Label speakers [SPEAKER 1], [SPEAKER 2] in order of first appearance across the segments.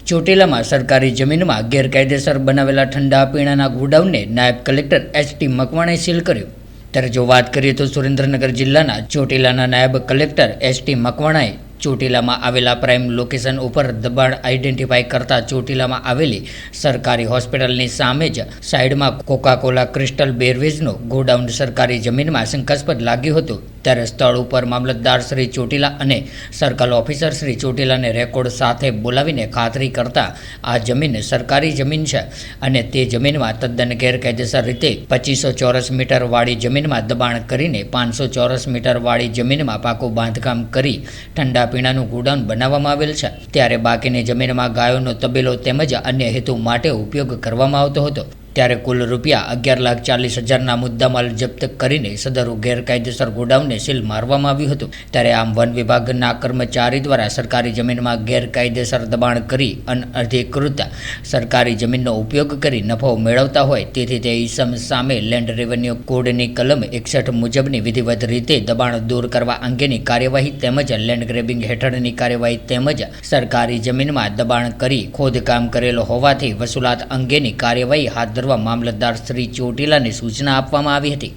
[SPEAKER 1] ચોટીલામાં સરકારી જમીનમાં ગેરકાયદેસર બનાવેલા ઠંડા પીણાના ગોડાઉનને નાયબ કલેક્ટર એચ.ટી. મકવાણાએ સીલ કર્યું. ત્યારે જો વાત કરીએ તો સુરેન્દ્રનગર જિલ્લાના ચોટીલાના નાયબ કલેક્ટર એચ.ટી. મકવાણાએ ચોટીલામાં આવેલા પ્રાઇમ લોકેશન ઉપર દબાણ આઈડેન્ટિફાઈ કરતા ચોટીલામાં આવેલી સરકારી હોસ્પિટલની સામે જ સાઈડમાં કોકા-કોલા ક્રિસ્ટલ બેવરેજનું ગોડાઉન સરકારી જમીનમાં શંકાસ્પદ લાગ્યું હતું. ત્યારે સ્થળ ઉપર મામલતદાર શ્રી ચોટીલા અને સર્કલ ઓફિસર શ્રી ચોટીલાને રેકોર્ડ સાથે બોલાવીને ખાતરી કરતા આ જમીન સરકારી જમીન છે અને તે જમીનમાં તદ્દન ગેરકાયદેસર રીતે 2500 ચોરસ મીટર વાળી જમીનમાં દબાણ કરીને 500 ચોરસ મીટર વાળી જમીનમાં પાકું બાંધકામ કરી ઠંડા પીણાનું ગોડાઉન બનાવવામાં આવેલ છે. ત્યારે બાકીની જમીનમાં ગાયોનો તબેલો તેમજ અન્ય હેતુ માટે ઉપયોગ કરવામાં આવતો હતો. ત્યારે કુલ રૂપિયા 11,40,000ના મુદ્દામાલ જપ્ત કરીને સદરુ ગેરકાયદેસર ગોડાઉનને સીલ મારવામાં આવ્યું હતું. ત્યારે આમ વન વિભાગના કર્મચારી દ્વારા સરકારી જમીનમાં ગેરકાયદેસર દબાણ કરી અનઅધિકૃત સરકારી જમીનનો ઉપયોગ કરી નફો મેળવતા હોય તેથી તે ઈસમ સામે લેન્ડ રેવન્યુ કોડની કલમ 61 મુજબની વિધિવત રીતે દબાણ દૂર કરવા અંગેની કાર્યવાહી તેમજ લેન્ડ ગ્રેબિંગ હેઠળની કાર્યવાહી તેમજ સરકારી જમીનમાં દબાણ કરી ખોદકામ કરેલો હોવાથી વસૂલાત અંગેની કાર્યવાહી હાથ મામલતદાર શ્રી ચોટીલાને સૂચના આપવામાં આવી હતી.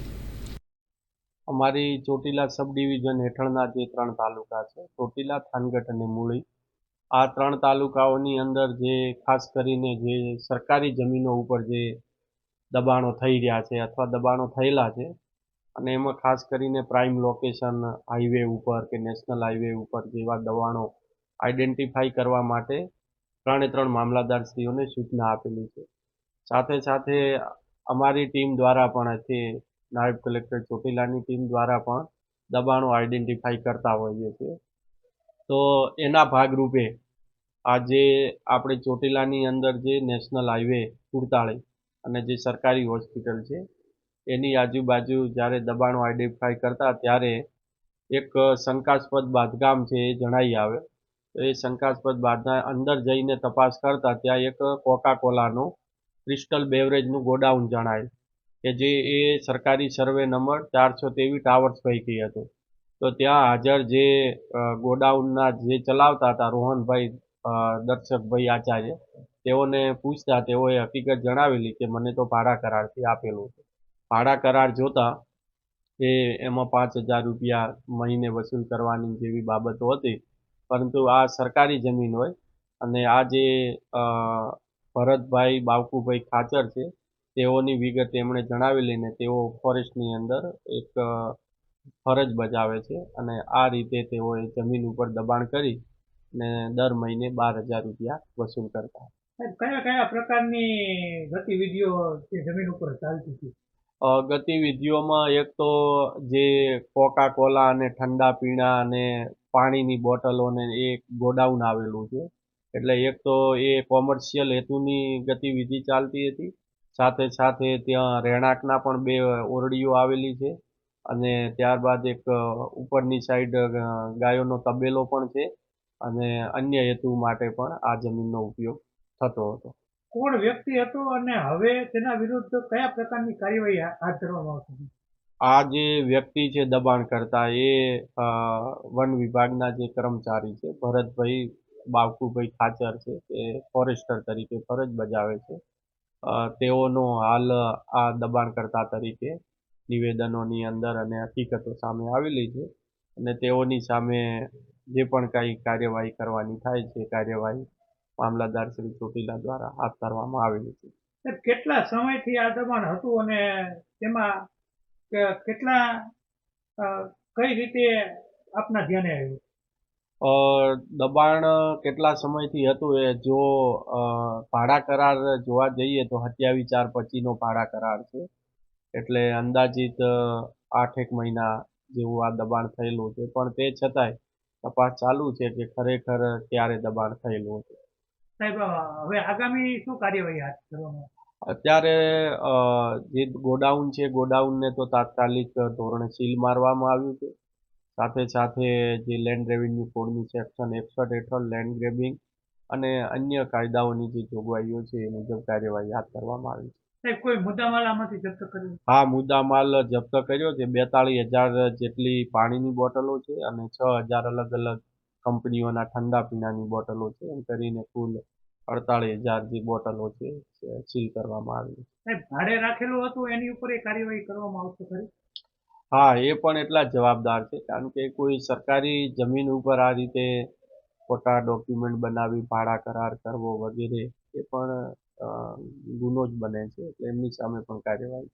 [SPEAKER 2] અમારી ચોટીલા સબ ડિવિઝન હેઠળના જે 3 તાલુકા છે, ચોટીલા, થાનગઢ અને મૂળી, આ 3 તાલુકાઓની અંદર જે ખાસ કરીને જે સરકારી જમીનો ઉપર જે દબાણો થઈ રહ્યા છે અથવા દબાણો થયેલા છે અને એમાં ખાસ કરીને પ્રાઇમ લોકેશન હાઈવે ઉપર કે નેશનલ હાઈવે ઉપર જેવા દબાણો આઈડેન્ટિફાઈ કરવા માટે 3 મામલતદારશ્રીઓને સૂચના આપેલી છે. સાથે સાથે અમારી ટીમ દ્વારા પણ તે નાયબ કલેક્ટર ચોટીલાની ટીમ દ્વારા પણ દબાણો આઈડેન્ટિફાઈ કરતા હોઈએ છીએ. તો એના ભાગરૂપે આજે આપણે ચોટીલાની અંદર જે નેશનલ હાઈવે 47 અને જે સરકારી હોસ્પિટલ છે એની આજુબાજુ જ્યારે દબાણો આઈડેન્ટિફાઈ કરતા ત્યારે એક શંકાસ્પદ બાંધકામ છે એ જણાઈ આવે. તો એ શંકાસ્પદ બાંધકામ અંદર જઈને તપાસ કરતા ત્યાં એક કોકા-કોલાનું ક્રિસ્ટલ બેવરેજનું ગોડાઉન જણાય કે જે એ સરકારી સર્વે નંબર 423 ટાવર્સ પૈકી હતું. તો ત્યાં હાજર જે ગોડાઉનના જે ચલાવતા હતા રોહનભાઈ દર્શકભાઈ આચાર્ય, તેઓને પૂછતા તેઓએ હકીકત જણાવેલી કે મને તો ભાડા કરારથી આપેલું છે. ભાડા કરાર જોતા એમાં 5,000 રૂપિયા મહિને વસૂલ કરવાની જેવી બાબતો હતી. પરંતુ આ સરકારી જમીન હોય અને આ જે ભરતભાઈ બાવકુભાઈ ખાચર છે તેઓની વિગત એમણે જણાવેલી ને તેઓ ફોરેસ્ટની અંદર એક ફરજ બજાવે છે અને આ રીતે તેઓએ જમીન ઉપર દબાણ કરી ને દર મહિને 12,000 રૂપિયા વસૂલ કરતા.
[SPEAKER 3] કયા કયા પ્રકારની ગતિવિધિઓ જમીન ઉપર ચાલતી હતી?
[SPEAKER 2] ગતિવિધિઓમાં એક તો જે કોકા-કોલા અને ઠંડા પીણા અને પાણીની બોટલોને એક ગોડાઉન આવેલું છે. એટલે એક તો એ કોમર્શિયલ હેતુની ગતિવિધિ ચાલતી હતી. સાથે સાથે ત્યાં રહેણાંકના પણ 2 ઓરડીઓ આવેલી છે અને ત્યારબાદ એક ઉપરની સાઈડ ગાયોનો તબેલો પણ છે અને અન્ય હેતુ માટે પણ આ જમીનનો ઉપયોગ થતો હતો.
[SPEAKER 3] કોણ વ્યક્તિ હતો અને હવે તેના વિરુદ્ધ કયા પ્રકારની કાર્યવાહી હાથ ધરવામાં આવશે?
[SPEAKER 2] આ જે વ્યક્તિ છે દબાણ કરતા એ વન વિભાગના જે કર્મચારી છે ભરતભાઈ બાવકુભાઈ ખાચર છે તે ફોરેસ્ટર તરીકે ફરજ બજાવે છે. તેઓનો હાલ આ દબાણકર્તા તરીકે નિવેદનોની અંદર અને હકીકતો સામે આવેલી છે અને તેઓની સામે જે પણ કાંઈ કાર્યવાહી કરવાની થાય છે કાર્યવાહી મામલતદાર શ્રી ચોટીલા દ્વારા હાથ ધરવામાં આવેલી છે.
[SPEAKER 3] કેટલા સમયથી આ દબાણ હતું અને તેમાં કેટલા કઈ રીતે આપના ધ્યાને આવ્યું?
[SPEAKER 2] દબાણ કેટલા સમયથી હતું એ જો ભાડા કરાર જોવા જઈએ તો 27/4/25નો ભાડા કરાર છે. એટલે અંદાજિત 8 મહિના જેવું આ દબાણ થયેલું છે. પણ તે છતાંય તપાસ ચાલુ છે કે ખરેખર ક્યારે દબાણ થયેલું હતું.
[SPEAKER 3] સાહેબ, હવે આગામી શું કાર્યવાહી હાથ ધરવામાં?
[SPEAKER 2] અત્યારે જે ગોડાઉન છે ગોડાઉનને તો તાત્કાલિક ધોરણે સીલ મારવામાં આવ્યું છે. સાથે સાથે જે લેન્ડ રેવન્યુ કોડની સેક્શન 61 હેઠળ લેન્ડ ગ્રેબિંગ અને અન્ય કાયદાઓની જે જોગવાઈઓ છે એ મુજબ કાર્યવાહી હાથ ધરવામાં આવી છે.
[SPEAKER 3] કોઈ મુદ્દામાલ આમાંથી જપ્ત કર્યો?
[SPEAKER 2] હા, મુદ્દામાલ જપ્ત કર્યો છે. 42,000 જેટલી પાણીની બોટલો છે અને 6,000 અલગ અલગ કંપનીઓના ઠંડા પીણાની બોટલો છે. એમ કરીને કુલ 48,000 જે બોટલો છે સીલ કરવામાં આવી.
[SPEAKER 3] સાહેબ ભાડે રાખેલું હતું એની ઉપર એ કાર્યવાહી કરવામાં આવશે ખરી?
[SPEAKER 2] હા, એ પણ એટલા જ જવાબદાર છે, કારણ કે કોઈ સરકારી જમીન ઉપર આ રીતે ખોટા ડોક્યુમેન્ટ બનાવી ભાડા કરાર કરવો વગેરે એ પણ ગુનો જ બને છે, એટલે એમની સામે પણ કાર્યવાહી